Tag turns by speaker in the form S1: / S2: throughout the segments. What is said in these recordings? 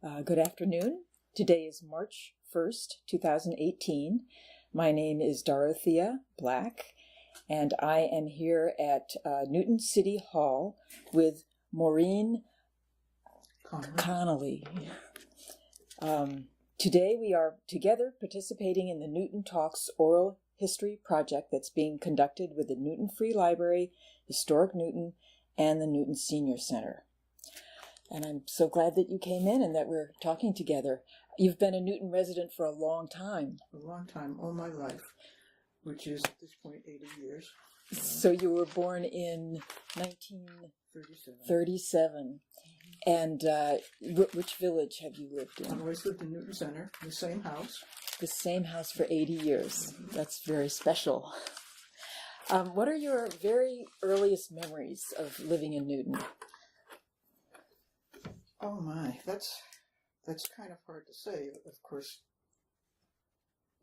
S1: Good afternoon. Today is March 1st, 2018. My name is Dorothea Black, and I am here at Newton City Hall with Maureen Connelly. Today we are together participating in the Newton Talks Oral History Project that's being conducted with the Newton Free Library, Historic Newton, and the Newton Senior Center. And I'm so glad that you came in and that we're talking together. You've been a Newton resident for a long time.
S2: A long time, all my life, which is at this point 80 years.
S1: So you were born in 1937. And which village have you lived in?
S2: I've always lived in Newton Center, the same house.
S1: The same house for 80 years. That's very special. What are your very earliest memories of living in Newton?
S2: Oh my, that's kind of hard to say. Of course,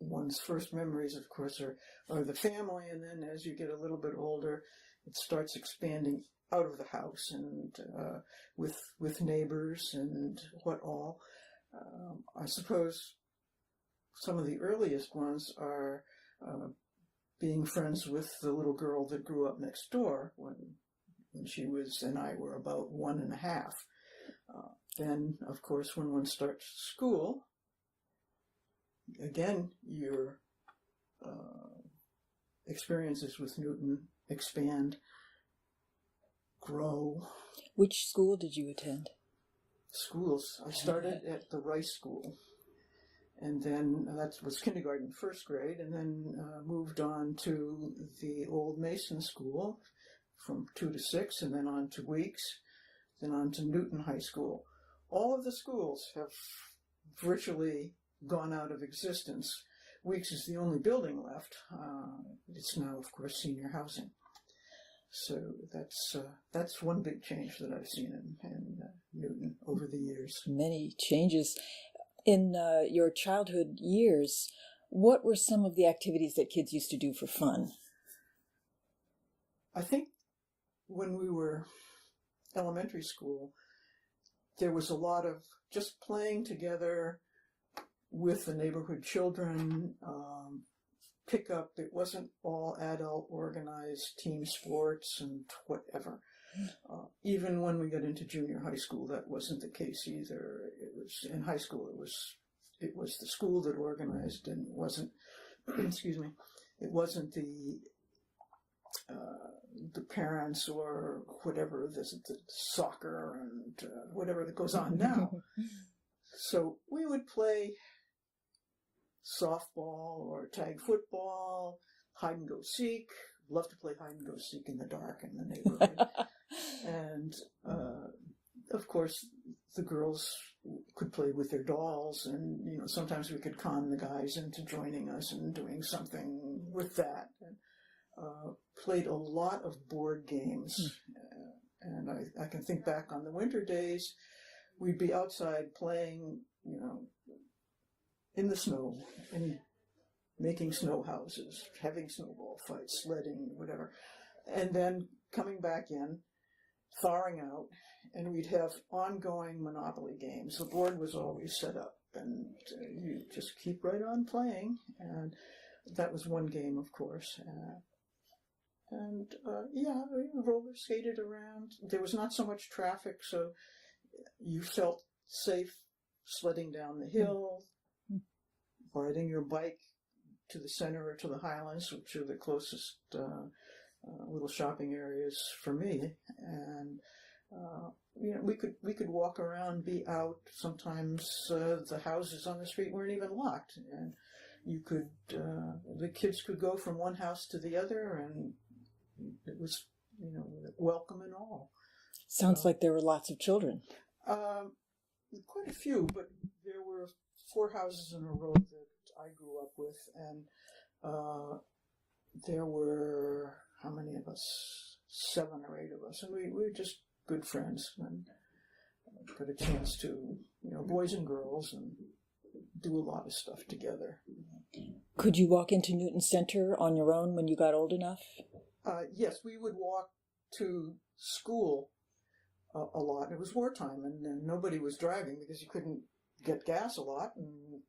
S2: one's first memories, of course, are the family, and then as you get a little bit older, it starts expanding out of the house and with neighbors and what all. I suppose some of the earliest ones are being friends with the little girl that grew up next door when she and I were about 1.5. Then, of course, when one starts school, again, your experiences with Newton expand, grow.
S1: Which school did you attend?
S2: Schools. I started at the Rice School, and then that was kindergarten, first grade, and then moved on to the Old Mason School from 2 to 6, and then on to Weeks, then on to Newton High School. All of the schools have virtually gone out of existence. Weeks is the only building left. It's now, of course, senior housing. So that's one big change that I've seen in Newton over the years.
S1: Many changes. In your childhood years, what were some of the activities that kids used to do for fun?
S2: I think when we were elementary school, there was a lot of just playing together with the neighborhood children, pick up. It wasn't all adult organized team sports and whatever. Even when we got into junior high school, that wasn't the case either. It was in high school. It was the school that organized, and it wasn't. Excuse me. It wasn't the parents or whatever, the soccer and whatever that goes on now. So we would play softball or tag football, hide and go seek. Love to play hide and go seek in the dark in the neighborhood. And of course, the girls could play with their dolls, and sometimes we could con the guys into joining us and doing something with that. And, played a lot of board games, and I can think back on the winter days, we'd be outside playing, in the snow, and making snow houses, having snowball fights, sledding, whatever, and then coming back in, thawing out, and we'd have ongoing Monopoly games. The board was always set up, and you just keep right on playing, and that was one game, of course. And roller skated around. There was not so much traffic, so you felt safe sledding down the hill, riding your bike to the center or to the Highlands, which are the closest little shopping areas for me. And we could walk around, be out. Sometimes the houses on the street weren't even locked, and you could the kids could go from one house to the other, and it was, welcome and all.
S1: Sounds like there were lots of children.
S2: Quite a few, but there were 4 houses in a row that I grew up with, and there were, how many of us? 7 or 8 of us, and we were just good friends, and got a chance to, boys and girls, and do a lot of stuff together.
S1: Could you walk into Newton Center on your own when you got old enough?
S2: Yes, we would walk to school a lot. It was wartime, and nobody was driving because you couldn't get gas a lot, and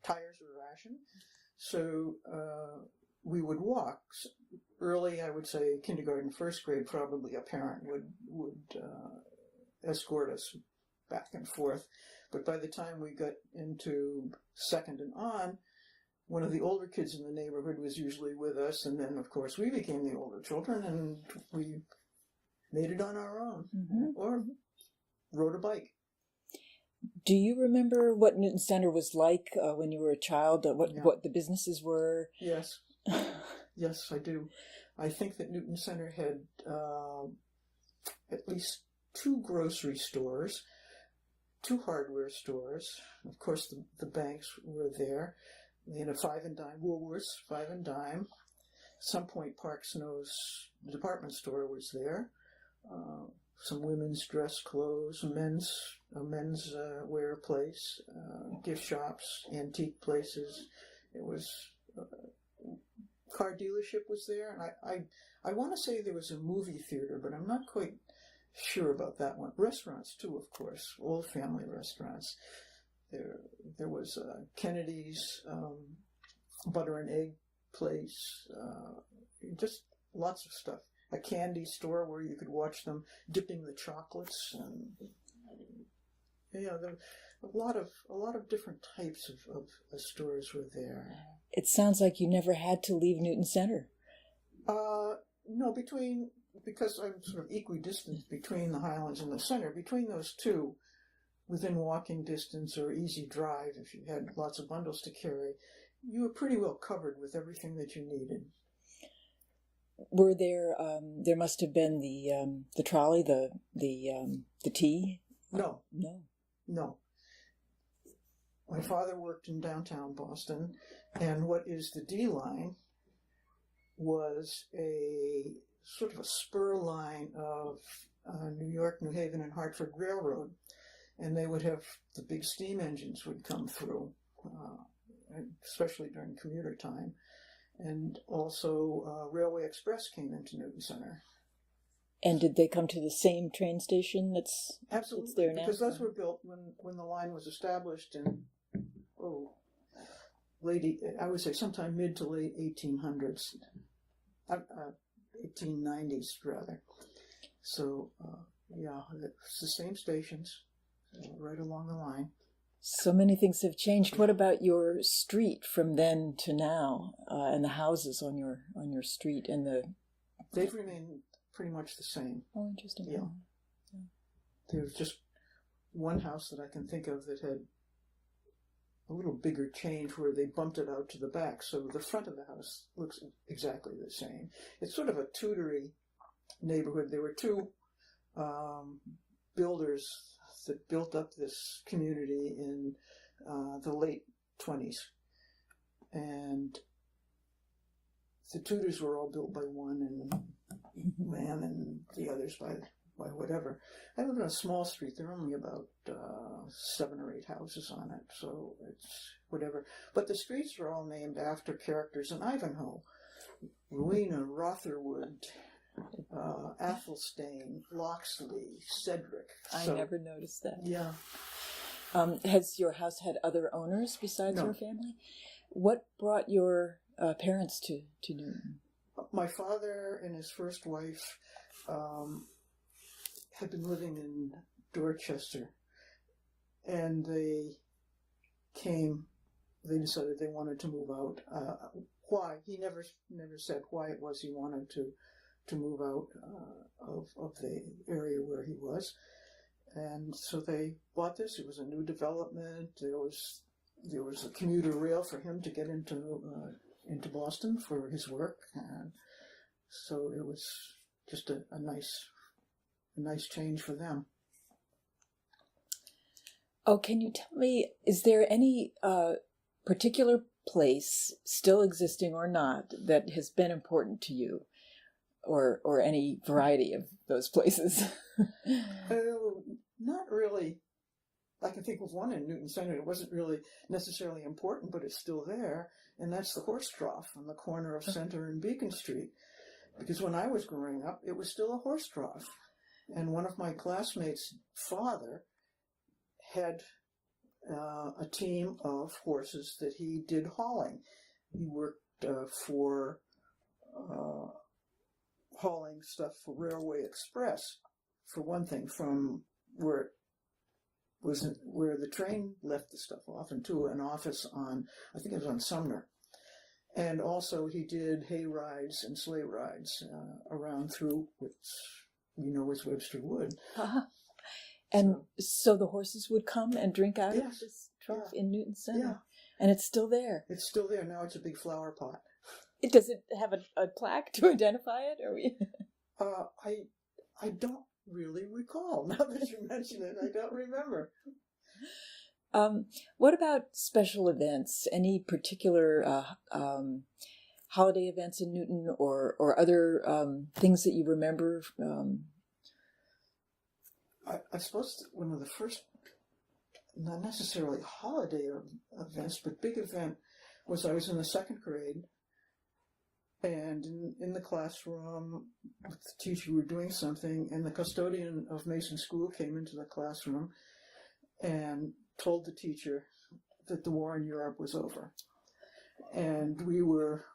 S2: tires were rationed. So we would walk. Early, I would say kindergarten, first grade, probably a parent would escort us back and forth. But by the time we got into second and on, one of the older kids in the neighborhood was usually with us, and then, of course, we became the older children, and we made it on our own, or rode a bike.
S1: Do you remember what Newton Center was like when you were a child? What the businesses were?
S2: Yes. Yes, I do. I think that Newton Center had at least 2 grocery stores, 2 hardware stores. Of course, the banks were there. They had a 5 and dime, Woolworths, 5 and dime. Some Point Park Snow's department store was there. Some women's dress clothes, a men's wear place, gift shops, antique places. It was car dealership was there, and I want to say there was a movie theater, but I'm not quite sure about that one. Restaurants too, of course, old family restaurants. There was Kennedy's butter and egg place, just lots of stuff. A candy store where you could watch them dipping the chocolates, and a lot of different types of stores were there.
S1: It sounds like you never had to leave Newton Center.
S2: No, because I'm sort of equidistant between the Highlands and the center. Between those two, within walking distance or easy drive, if you had lots of bundles to carry, you were pretty well covered with everything that you needed.
S1: Were there? There must have been the trolley, the T.
S2: No.
S1: No.
S2: My father worked in downtown Boston, and what is the D line was a sort of a spur line of New York, New Haven, and Hartford Railroad, and they would have the big steam engines would come through, especially during commuter time. And also Railway Express came into Newton Center.
S1: And did they come to the same train station that's there now?
S2: Because those were built when the line was established in, I would say sometime mid to late 1800s, 1890s rather. So, it's the same stations right along the line.
S1: So many things have changed. What about your street from then to now, and the houses on your street and the?
S2: They've remained pretty much the same.
S1: Oh, interesting.
S2: Yeah. There's just one house that I can think of that had a little bigger change where they bumped it out to the back, so the front of the house looks exactly the same. It's sort of a Tudory neighborhood. There were 2 builders that built up this community in the late 20s. And the Tudors were all built by one man and the others by whatever. I live in a small street. There are only about 7 or 8 houses on it, so it's whatever. But the streets are all named after characters in Ivanhoe. Rowena, Rotherwood, Athelstane, Locksley, Cedric.
S1: I never noticed that.
S2: Yeah.
S1: Has your house had other owners besides your family? What brought your parents to Newton?
S2: My father and his first wife had been living in Dorchester, and they decided they wanted to move out. Why? He never said why it was he wanted to move out of the area where he was. And so they bought this. It was a new development. There was a commuter rail for him to get into Boston for his work. And so it was just a nice change for them.
S1: Oh, can you tell me, is there any particular place, still existing or not, that has been important to you? Or any variety of those places?
S2: Not really. I can think of one in Newton Center. It wasn't really necessarily important, but it's still there, and that's the horse trough on the corner of Center and Beacon Street. Because when I was growing up, it was still a horse trough. And one of my classmates' father had a team of horses that he did hauling. He worked for hauling stuff for Railway Express, for one thing, from where the train left the stuff off into an office on, I think it was on Sumner. And also he did hay rides and sleigh rides around through, which is Webster Wood.
S1: Uh-huh. And so the horses would come and drink out
S2: Yes.
S1: of this trough in Newton Center?
S2: Yeah.
S1: And it's still there?
S2: It's still there. Now it's a big flower pot.
S1: Does it have a plaque to identify it? Or
S2: I don't really recall. Now that you mention it, I don't remember.
S1: What about special events? Any particular holiday events in Newton, or other things that you remember?
S2: I suppose one of the first, not necessarily holiday events, but big event was I was in the second grade, and in the classroom with the teacher we were doing something, and the custodian of Mason School came into the classroom and told the teacher that the war in Europe was over, and we were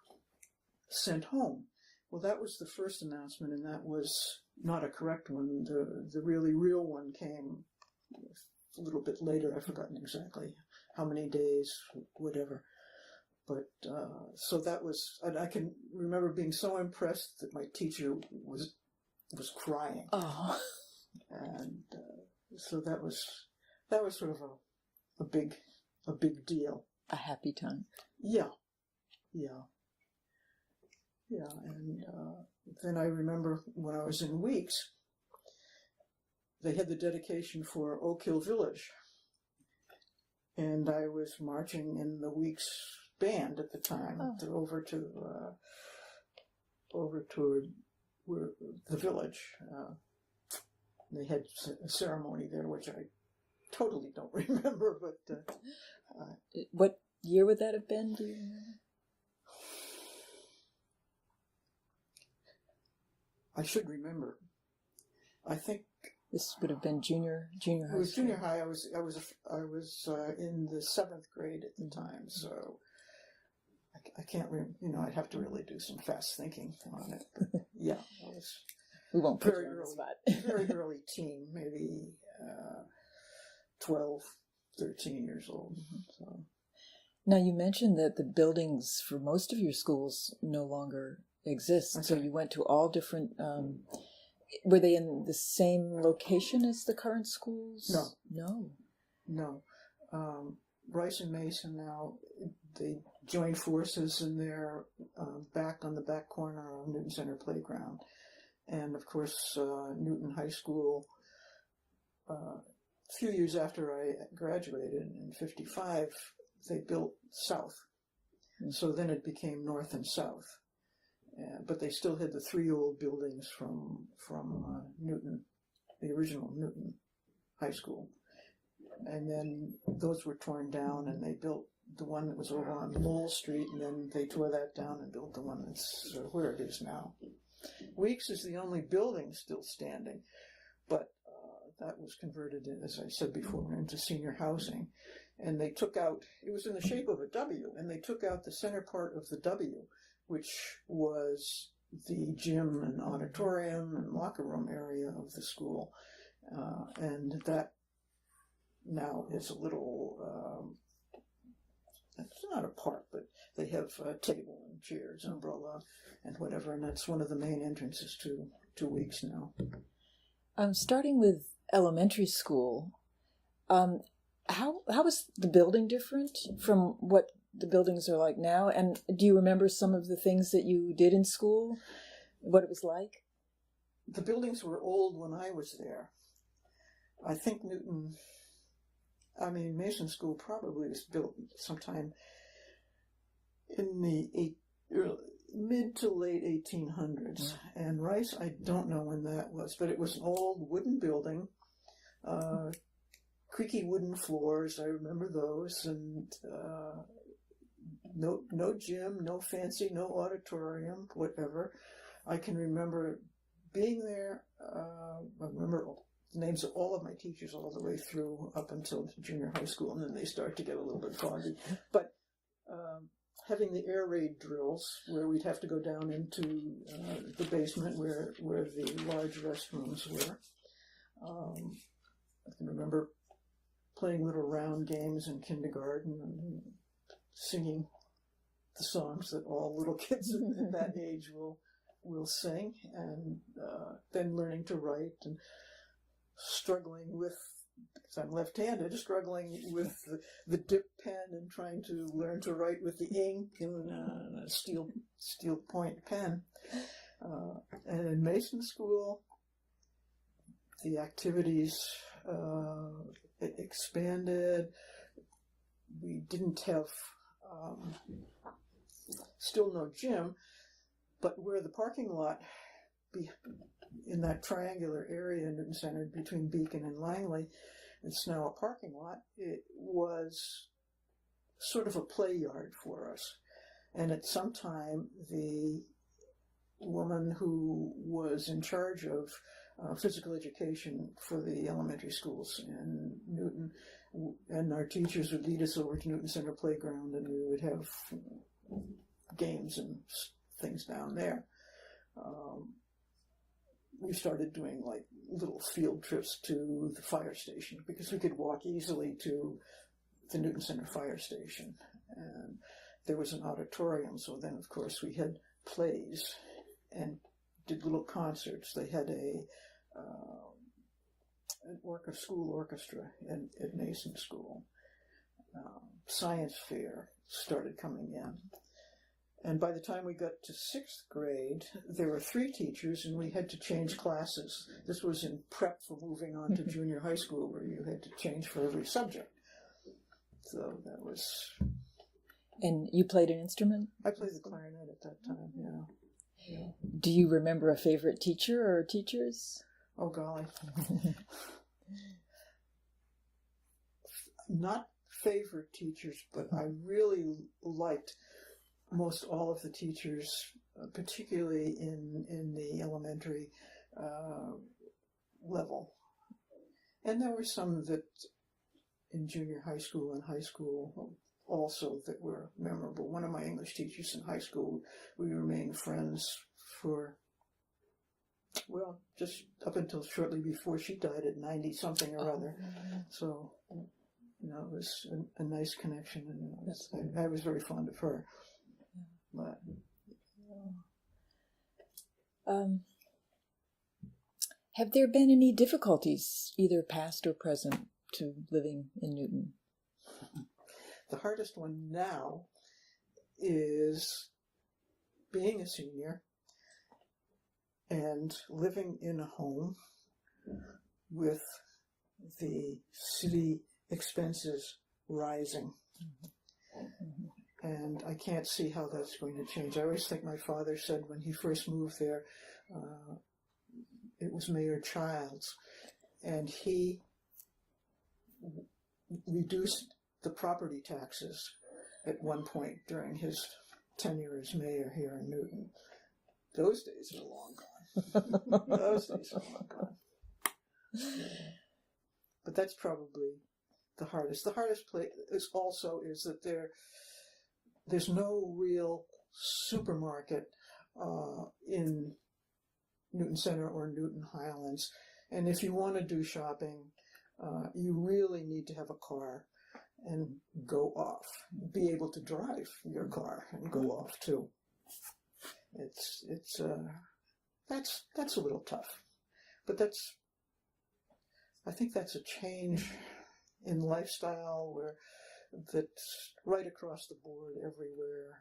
S2: sent home. Well, that was the first announcement, and that was not a correct one. The really real one came a little bit later. I've forgotten exactly how many days, whatever. But so that was, and I can remember being so impressed that my teacher was crying.
S1: Oh,
S2: and so that was sort of a big deal.
S1: A happy time.
S2: Yeah. And then I remember when I was in Weeks, they had the dedication for Oak Hill Village, and I was marching in the Weeks band at the time over toward the village. They had a ceremony there, which I totally don't remember, but
S1: what year would that have been? Do you remember?
S2: I should remember. I think
S1: this would have been junior high.
S2: It was junior high. I was in the seventh grade at the time, so I can't remember. I'd have to really do some fast thinking on it. But yeah, I was.
S1: We won't put you on the spot.
S2: Very early teen, maybe 12, 13 years old. So.
S1: Now, you mentioned that the buildings for most of your schools no longer exist. Okay. So you went to all different... were they in the same location as the current schools?
S2: No. Rice and Mason now, they joined forces and they're back on the back corner of Newton Center Playground. And, of course, Newton High School, a few years after I graduated in 1955, they built south. Mm-hmm. So then it became north and south. But they still had the three old buildings from Newton, the original Newton High School. And then those were torn down, and they built the one that was over on Mole Street, and then they tore that down and built the one that's where it is now. Weeks is the only building still standing, but that was converted, as I said before, into senior housing. And they took out, it was in the shape of a W, and they took out the center part of the W, which was the gym and auditorium and locker room area of the school. And that now is a little, it's not a park, but they have a table and chairs, umbrella, and whatever, and that's one of the main entrances to Weeks now.
S1: Starting with elementary school, how was the building different from what the buildings are like now? And do you remember some of the things that you did in school, what it was like?
S2: The buildings were old when I was there. I think Mason School probably was built sometime in the mid to late 1800s. And Rice, I don't know when that was, but it was an old wooden building, creaky wooden floors, I remember those, and no gym, no fancy, no auditorium, whatever. I can remember being there, I remember the names of all of my teachers all the way through up until junior high school, and then they start to get a little bit foggy. But having the air raid drills where we'd have to go down into the basement where the large restrooms were. I can remember playing little round games in kindergarten and singing the songs that all little kids at that age will sing, and then learning to write and struggling with, because I'm left-handed, struggling with the dip pen and trying to learn to write with the ink and a steel point pen. And in Mason School, the activities expanded. We didn't have, still no gym, but where the parking lot in that triangular area in Newton Center between Beacon and Langley, it's now a parking lot. It was sort of a play yard for us. And at some time, the woman who was in charge of physical education for the elementary schools in Newton, and our teachers would lead us over to Newton Center Playground, and we would have games and things down there. We started doing like little field trips to the fire station because we could walk easily to the Newton Center fire station. And there was an auditorium, so then of course we had plays and did little concerts. They had an school orchestra at Mason School. Science fair started coming in. And by the time we got to 6th grade, there were 3 teachers, and we had to change classes. This was in prep for moving on to junior high school, where you had to change for every subject. So that was...
S1: And you played an instrument?
S2: I played the clarinet at that time, yeah.
S1: Do you remember a favorite teacher or teachers?
S2: Oh, golly. Not favorite teachers, but I really liked most all of the teachers, particularly in the elementary level. And there were some that in junior high school and high school also that were memorable. One of my English teachers in high school, we remained friends for, well, just up until shortly before she died at 90-something or other. So, it was a nice connection, and I was very fond of her. But
S1: have there been any difficulties, either past or present, to living in Newton?
S2: The hardest one now is being a senior and living in a home with the city expenses rising. Mm-hmm. And I can't see how that's going to change. I always think my father said when he first moved there, it was Mayor Childs, and he reduced the property taxes at one point during his tenure as mayor here in Newton. Those days are long gone. Those days are long gone. Yeah. But that's probably the hardest. The hardest place is that there's no real supermarket in Newton Center or Newton Highlands. And if you want to do shopping, you really need to have a car and go off. Be able to drive your car and go off too. That's a little tough. But I think that's a change in lifestyle that's right across the board everywhere.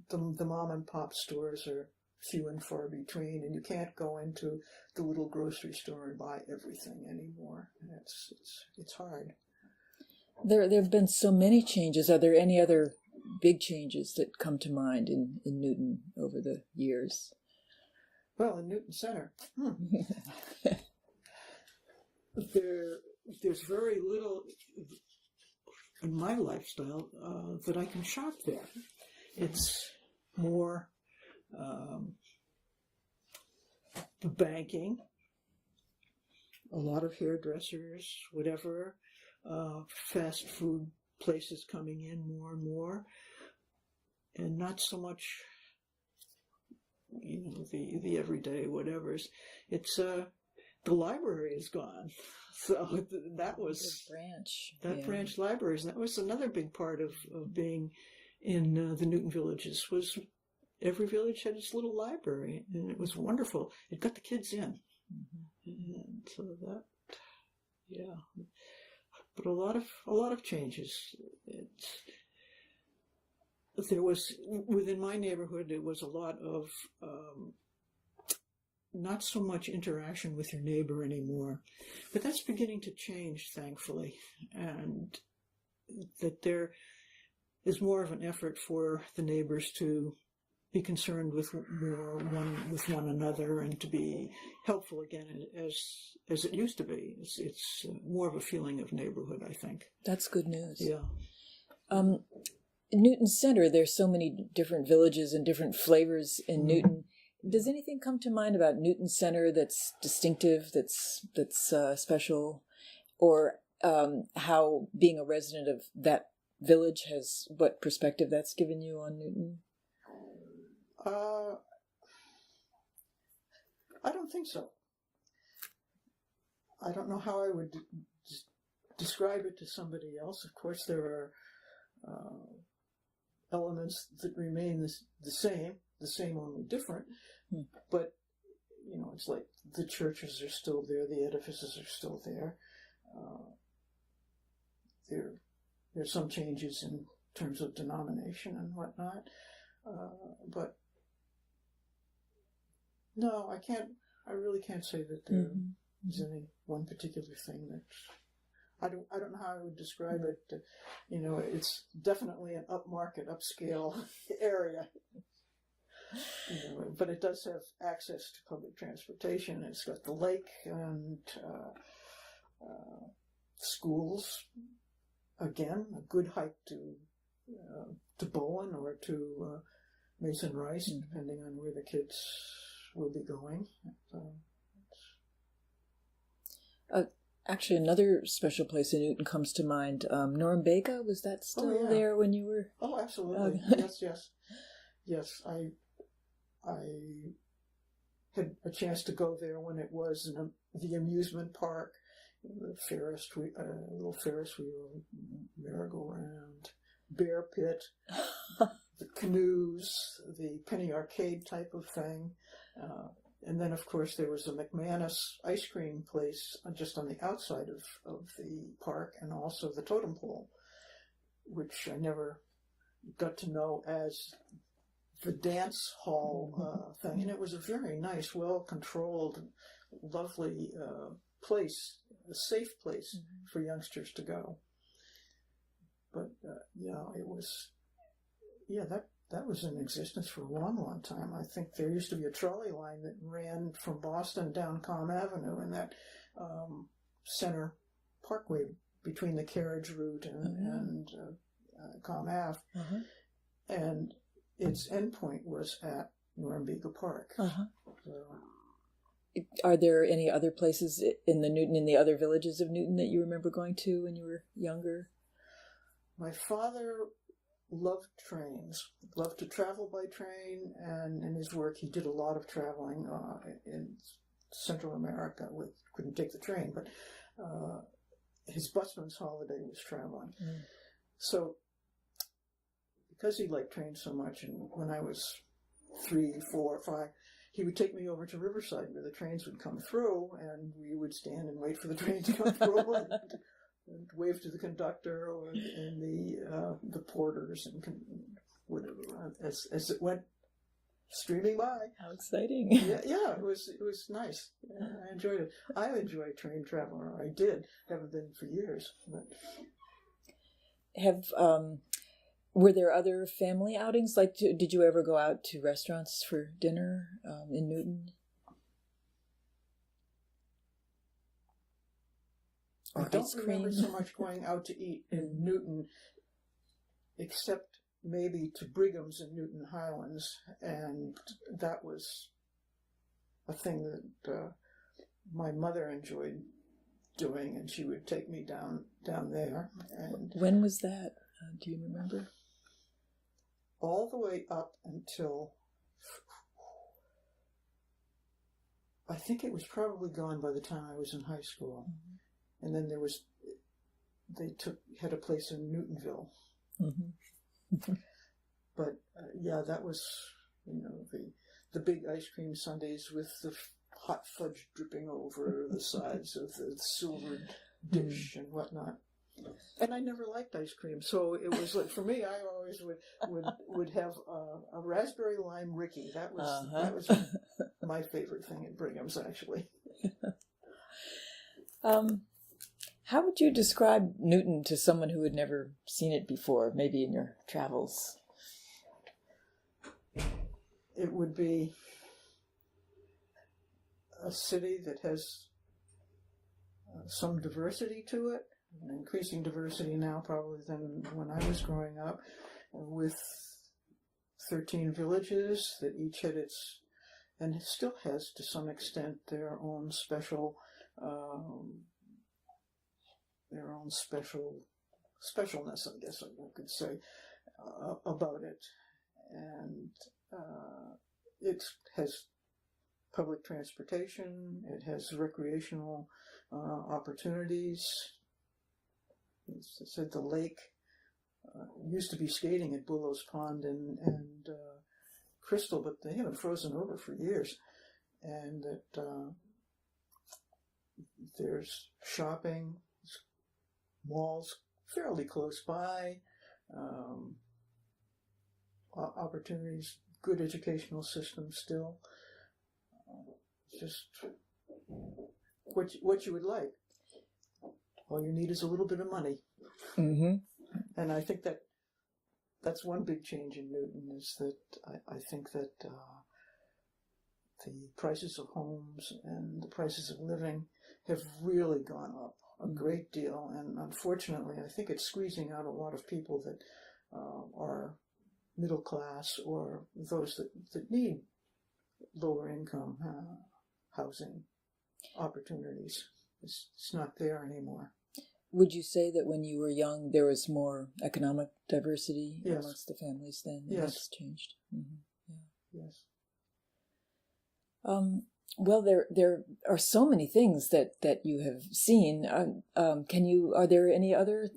S2: The mom and pop stores are few and far between, and you can't go into the little grocery store and buy everything anymore. It's hard.
S1: There have been so many changes. Are there any other big changes that come to mind in Newton over the years?
S2: Well, in Newton Center, there's very little in my lifestyle that I can shop there. It's more the banking, a lot of hairdressers, whatever, fast food places coming in more and more, and not so much, the everyday whatevers. It's the library is gone, so that was branch libraries. That was another big part of being in the Newton villages. Was every village had its little library, and it was wonderful. It got the kids in, and so that, yeah. But a lot of changes. There was, within my neighborhood, there was a lot of not so much interaction with your neighbor anymore, but that's beginning to change, thankfully, and that there is more of an effort for the neighbors to be concerned with one another and to be helpful again, as it used to be. It's more of a feeling of neighborhood, I think.
S1: That's good news.
S2: Yeah.
S1: Newton Center, there's so many different villages and different flavors in Newton. Does anything come to mind about Newton Center that's distinctive, that's special, or how being a resident of that village what perspective that's given you on Newton?
S2: I don't think so. I don't know how I would describe it to somebody else. Of course, there are elements that remain the same only different. But, it's like the churches are still there, the edifices are still there. There's some changes in terms of denomination and whatnot. But no, I really can't say that there is any one particular thing that I don't know how I would describe it. It's definitely an upmarket, upscale area. But it does have access to public transportation. It's got the lake and schools. Again, a good hike to Bowen or to Mason Rice, depending on where the kids will be going.
S1: Actually, another special place in Newton comes to mind. Norumbega, was that still there when you were?
S2: Oh, absolutely. Yes. I had a chance to go there when it was the amusement park, the little Ferris wheel, merry-go-round, bear pit, the canoes, the penny arcade type of thing. And then, of course, there was a McManus ice cream place just on the outside of the park, and also the totem pole, which I never got to know as the dance hall thing. And it was a very nice, well-controlled, lovely place, a safe place for youngsters to go. But, it was, that was in existence for a long, long time. I think there used to be a trolley line that ran from Boston down Comm Avenue in that center parkway between the carriage route and Comm Ave. And its endpoint was at Norumbega Park. So,
S1: are there any other places in the other villages of Newton that you remember going to when you were younger?
S2: My father loved trains, loved to travel by train, and in his work he did a lot of traveling in Central America. Couldn't take the train, but his busman's holiday was traveling. So, because he liked trains so much, and when I was 3, 4, 5, he would take me over to Riverside where the trains would come through, and we would stand and wait for the train to come through and wave to the conductor and the porters and whatever as it went streaming by.
S1: How exciting!
S2: Yeah, it was nice. I enjoyed it. I enjoy train travel. Or I did. Haven't been for years. But.
S1: Were there other family outings? Like, did you ever go out to restaurants for dinner in Newton?
S2: I don't remember so much going out to eat in Newton, except maybe to Brigham's in Newton Highlands, and that was a thing that my mother enjoyed doing, and she would take me down there. And
S1: when was that? Do you remember?
S2: All the way up until, I think it was probably gone by the time I was in high school. Mm-hmm. And then they had a place in Newtonville. Mm-hmm. But yeah, that was, the big ice cream sundaes with the hot fudge dripping over the sides of the silver dish and whatnot. And I never liked ice cream, so it was like, for me, I always would have a raspberry lime Ricky. That was my favorite thing at Brigham's, actually.
S1: How would you describe Newton to someone who had never seen it before, maybe in your travels?
S2: It would be a city that has some diversity to it, an increasing diversity now probably than when I was growing up, with 13 villages that each had its, and it still has to some extent, their own specialness, I guess I could say, about it. And it has public transportation, it has recreational opportunities. As I said, the lake used to be skating at Bullows Pond and Crystal, but they haven't frozen over for years. And that there's shopping, malls fairly close by, opportunities, good educational system still. Just what you would like. All you need is a little bit of money. Mm-hmm. And I think that's one big change in Newton, is that I think that the prices of homes and the prices of living have really gone up a great deal. And unfortunately, I think it's squeezing out a lot of people that are middle class or those that need lower income housing opportunities. It's not there anymore.
S1: Would you say that when you were young, there was more economic diversity
S2: yes.
S1: amongst the families then?
S2: Yes.
S1: That's changed. Mm-hmm. Yeah.
S2: Yes.
S1: Well, there are so many things that you have seen. Are there any other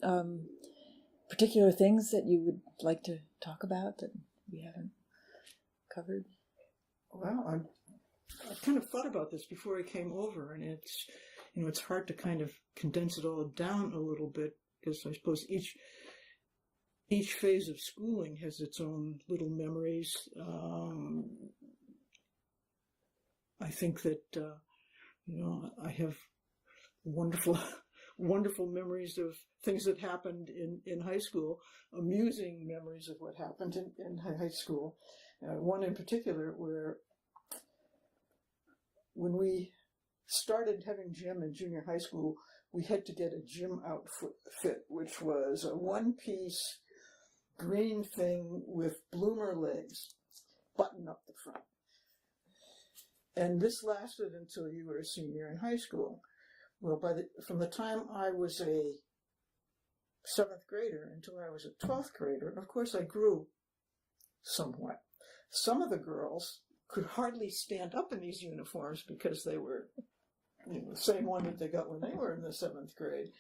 S1: particular things that you would like to talk about that we haven't covered?
S2: Well, I kind of thought about this before I came over, and it's hard to kind of condense it all down a little bit, because I suppose each phase of schooling has its own little memories. I think that I have wonderful memories of things that happened in high school, amusing memories of what happened in high school. One in particular where, when we started having gym in junior high school, we had to get a gym outfit, which was a one-piece green thing with bloomer legs, button up the front. And this lasted until you were a senior in high school. Well, from the time I was a 7th grader until I was a 12th grader, and of course I grew somewhat. Some of the girls could hardly stand up in these uniforms because they were the same one that they got when they were in the 7th grade.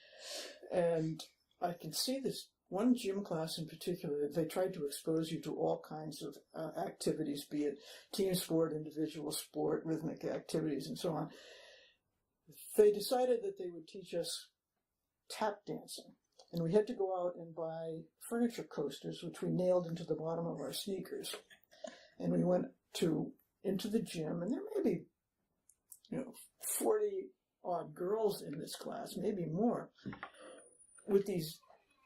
S2: And I can see this one gym class in particular, they tried to expose you to all kinds of activities, be it team sport, individual sport, rhythmic activities, and so on. They decided that they would teach us tap dancing. And we had to go out and buy furniture coasters, which we nailed into the bottom of our sneakers. And we went into the gym, and there may be 40-odd girls in this class, maybe more, with these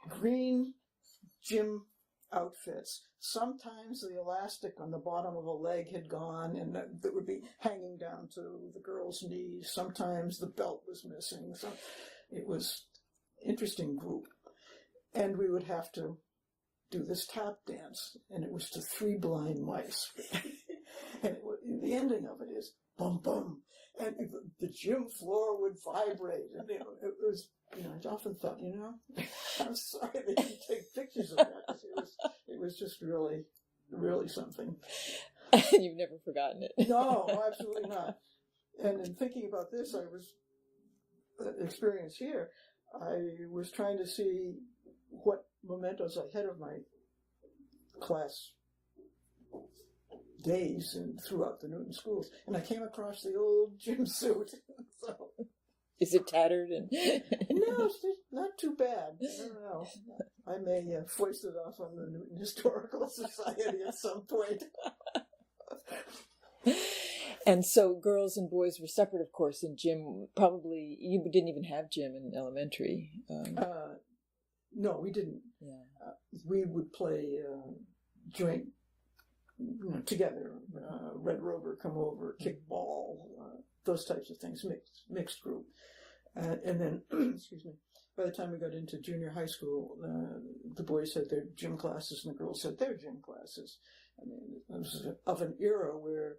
S2: green gym outfits. Sometimes the elastic on the bottom of a leg had gone, and that would be hanging down to the girl's knees. Sometimes the belt was missing. So it was an interesting group. And we would have to do this tap dance, and it was to 3 blind mice. And the ending of it is bum bum, and the gym floor would vibrate, and it was. I often thought, I'm sorry they didn't take pictures of that, 'cause it was just really, really something.
S1: You've never forgotten it.
S2: No, absolutely not. And in thinking about this, I was experience here. I was trying to see what mementos I had of my class days and throughout the Newton schools, and I came across the old gym suit. So.
S1: Is it tattered?
S2: No, it's just not too bad. I don't know. I may foist it off on the Newton Historical Society at some point.
S1: And so girls and boys were separate, of course, in gym. Probably you didn't even have gym in elementary.
S2: No, we didn't.
S1: Yeah.
S2: We would play joint, together. Red Rover, come over, kickball, those types of things, mixed group. And then, excuse me, by the time we got into junior high school, the boys had their gym classes and the girls had their gym classes. I mean, it was of an era where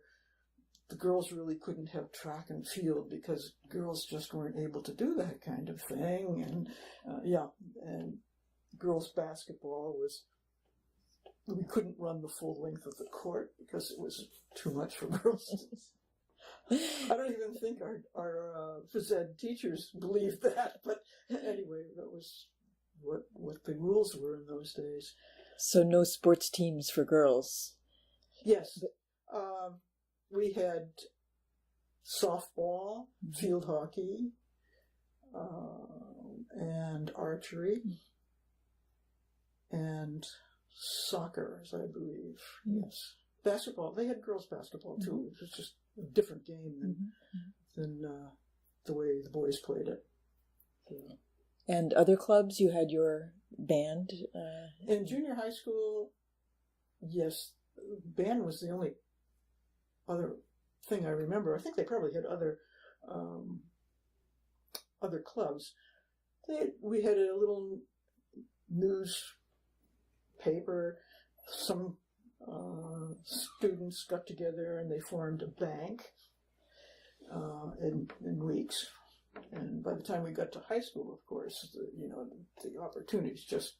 S2: the girls really couldn't have track and field because girls just weren't able to do that kind of thing. And and girls basketball we couldn't run the full length of the court because it was too much for girls. I don't even think our phys ed teachers believed that, but anyway, that was what the rules were in those days.
S1: So no sports teams for girls?
S2: Yes. We had softball, field hockey, and archery, and soccer, as I believe. Yes. Basketball. They had girls basketball too. It was just a different game than the way the boys played it. Yeah.
S1: And other clubs? You had your band?
S2: In junior high school, yes, band was the only other thing I remember. I think they probably had other clubs. We had a little newspaper. Some students got together and they formed a bank in weeks. And by the time we got to high school, of course, the opportunities just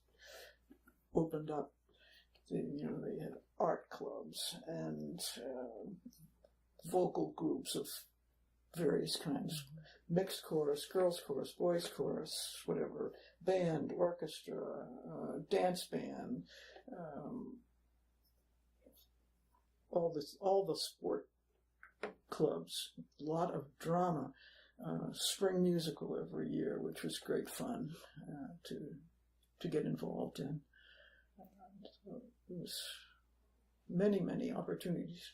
S2: opened up. They had art clubs and vocal groups of various kinds, mixed chorus, girls chorus, boys chorus, whatever, band, orchestra, dance band, all the sport clubs, a lot of drama, spring musical every year, which was great fun to get involved in. So it was many opportunities.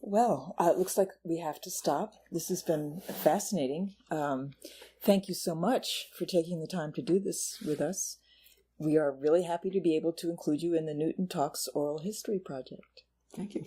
S1: Well, it looks like we have to stop. This has been fascinating. Thank you so much for taking the time to do this with us. We are really happy to be able to include you in the Newton Talks Oral History Project.
S2: Thank you.